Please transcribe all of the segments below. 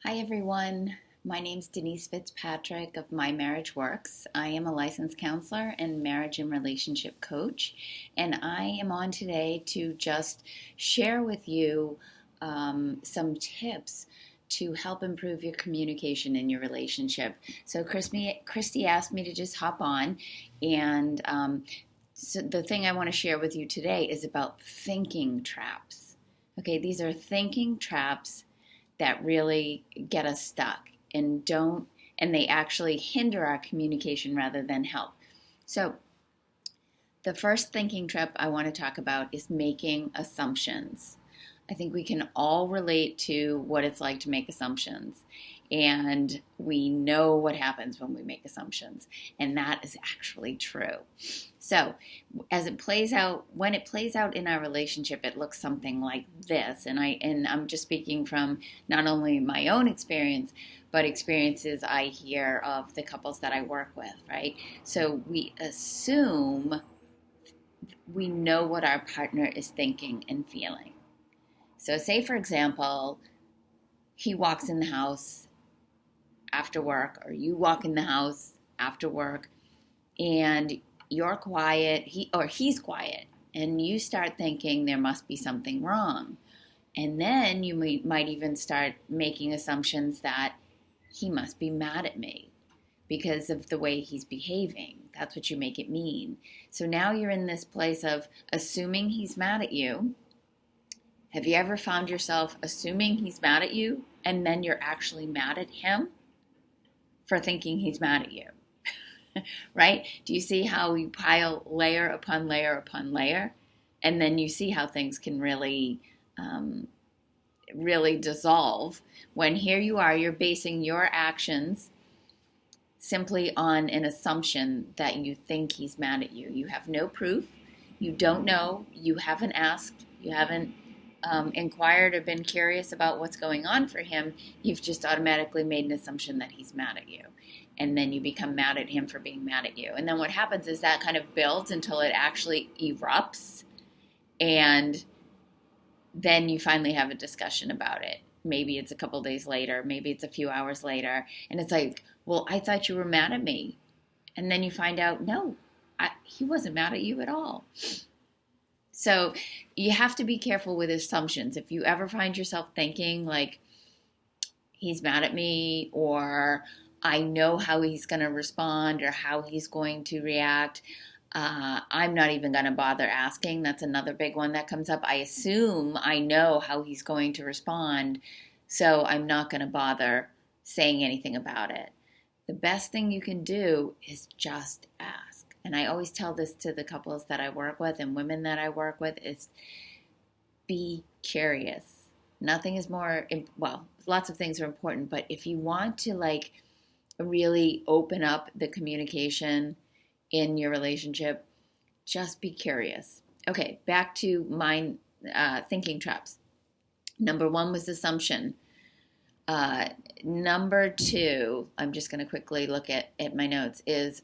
Hi, everyone. My name's Denise Fitzpatrick of My Marriage Works. I am a licensed counselor and marriage and relationship coach, and I am on today to just share with you some tips to help improve your communication in your relationship. So, Christy asked me to just hop on, and so the thing I want to share with you today is about thinking traps. Okay, these are thinking traps that really get us stuck and they actually hinder our communication rather than help. So the first thinking trap I want to talk about is making assumptions. I think we can all relate to what it's like to make assumptions. And we know what happens when we make assumptions. And that is actually true. So, when it plays out in our relationship, it looks something like this. And I'm just speaking from not only my own experience, but experiences I hear of the couples that I work with, right? So we assume we know what our partner is thinking and feeling. So, say for example, he walks in the house after work, or you walk in the house after work, and you're quiet, he's quiet, and you start thinking there must be something wrong. And then you might even start making assumptions that he must be mad at me because of the way he's behaving. That's what you make it mean. So now you're in this place of assuming he's mad at you. Have you ever found yourself assuming he's mad at you and then you're actually mad at him for thinking he's mad at you? Right? Do you see how we pile layer upon layer upon layer? And then you see how things can really dissolve when here you are, you're basing your actions simply on an assumption that you think he's mad at you. You have no proof. You don't know. You haven't asked. You haven't inquired or been curious about what's going on for him. You've just automatically made an assumption that he's mad at you. And then you become mad at him for being mad at you. And then what happens is that kind of builds until it actually erupts. And then you finally have a discussion about it. Maybe it's a couple days later. Maybe it's a few hours later. And it's like, well, I thought you were mad at me. And then you find out, no, he wasn't mad at you at all. So you have to be careful with assumptions. If you ever find yourself thinking like, he's mad at me, or I know how he's going to respond or how he's going to react, I'm not even going to bother asking. That's another big one that comes up. I assume I know how he's going to respond, so I'm not going to bother saying anything about it. The best thing you can do is just ask. And I always tell this to the couples that I work with and women that I work with is be curious. Nothing is more, well, lots of things are important, but if you want to like really open up the communication in your relationship, just be curious. Okay, back to my thinking traps. Number one was assumption. Number two, I'm just going to quickly look at my notes, is,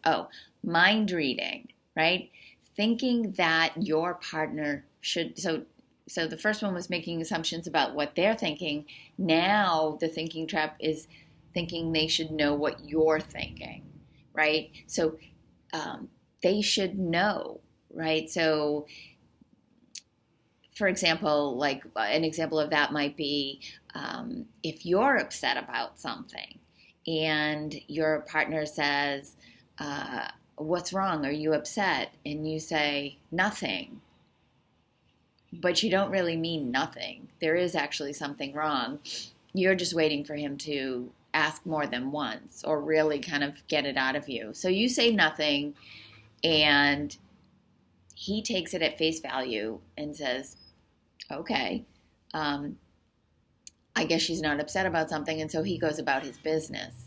mind reading, right? Thinking that your partner should, so the first one was making assumptions about what they're thinking. Now the thinking trap is thinking they should know what you're thinking, right? So they should know, right? So for example, like an example of that might be if you're upset about something and your partner says, what's wrong? Are you upset? And you say, nothing. But you don't really mean nothing. There is actually something wrong. You're just waiting for him to ask more than once or really kind of get it out of you. So you say nothing, and he takes it at face value and says, okay, I guess she's not upset about something, and so he goes about his business.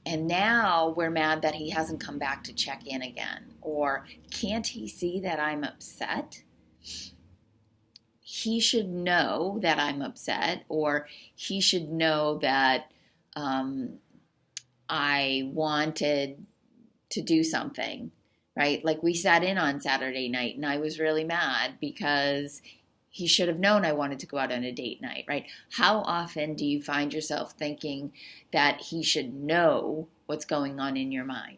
And now we're mad that he hasn't come back to check in again. Or can't he see that I'm upset? He should know that I'm upset, or he should know that I wanted to do something, right? Like we sat in on Saturday night and I was really mad because he should have known I wanted to go out on a date night, right? How often do you find yourself thinking that he should know what's going on in your mind?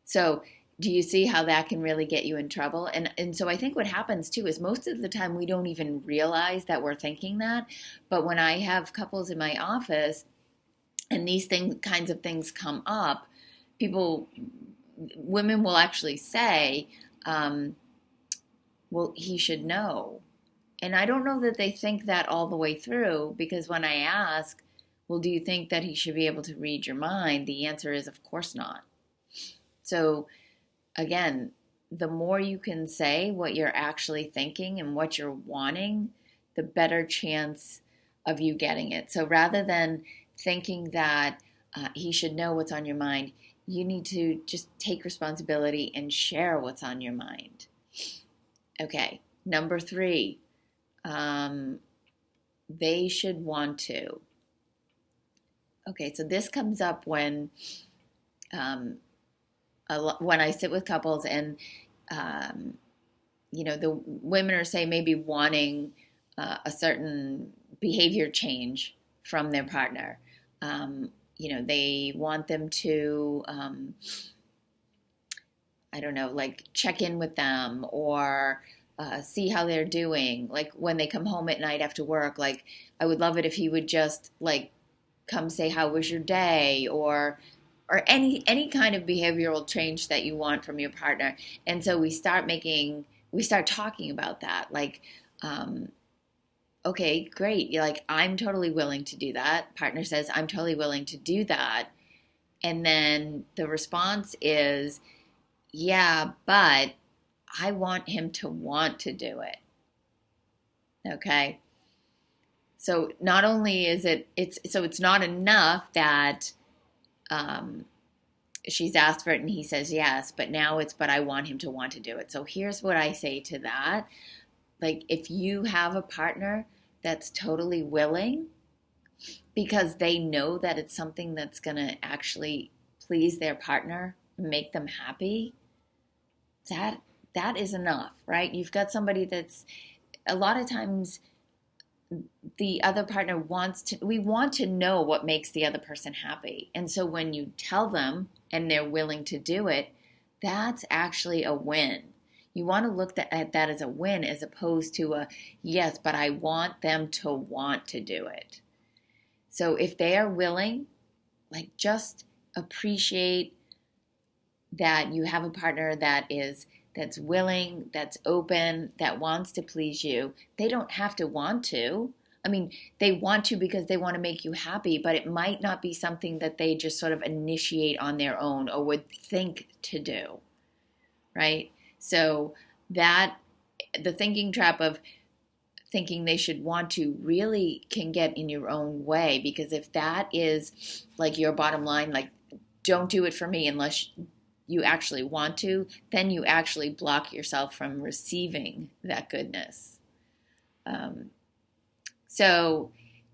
So do you see how that can really get you in trouble? And so I think what happens too is most of the time we don't even realize that we're thinking that. But when I have couples in my office and these kinds of things come up, women will actually say, well, he should know. And I don't know that they think that all the way through, because when I ask, well, do you think that he should be able to read your mind? The answer is, of course not. So again, the more you can say what you're actually thinking and what you're wanting, the better chance of you getting it. So rather than thinking that he should know what's on your mind, you need to just take responsibility and share what's on your mind. Okay, number 3, they should want to. Okay, so this comes up when I sit with couples and, the women are, say, maybe wanting a certain behavior change from their partner. They want them to, I don't know, like check in with them or see how they're doing. Like when they come home at night after work, like I would love it if he would just like come say, how was your day? Or any kind of behavioral change that you want from your partner. And so we start talking about that. Like, okay, great. You're like, I'm totally willing to do that. Partner says, I'm totally willing to do that. And then the response is, yeah, but I want him to want to do it. Okay. So not only is it's not enough that, she's asked for it and he says yes, but now but I want him to want to do it. So here's what I say to that. Like, if you have a partner that's totally willing because they know that it's something that's going to actually please their partner, make them happy, that is enough, right? You've got somebody that's, a lot of times the other partner we want to know what makes the other person happy. And so when you tell them and they're willing to do it, that's actually a win. You want to look at that as a win as opposed to a, yes, but I want them to want to do it. So if they are willing, like, just appreciate that you have a partner that's willing, that's open, that wants to please you. They don't have to want to. I mean, they want to because they want to make you happy, but it might not be something that they just sort of initiate on their own or would think to do, right? So the thinking trap of thinking they should want to really can get in your own way, because if that is like your bottom line, like, don't do it for me unless you actually want to, then you actually block yourself from receiving that goodness. So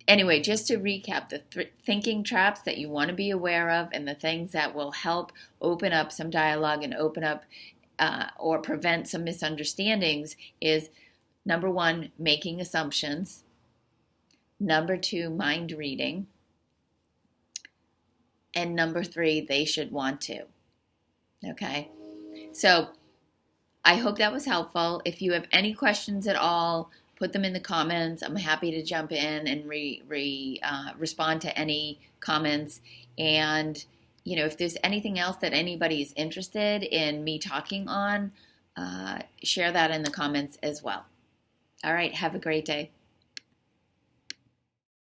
anyway, just to recap, the thinking traps that you want to be aware of and the things that will help open up some dialogue and open up or prevent some misunderstandings is, number 1, making assumptions. Number 2, mind reading. And number 3, they should want to. Okay, so I hope that was helpful. If you have any questions at all, put them in the comments. I'm happy to jump in and respond to any comments. And, if there's anything else that anybody is interested in me talking on, share that in the comments as well. All right, have a great day.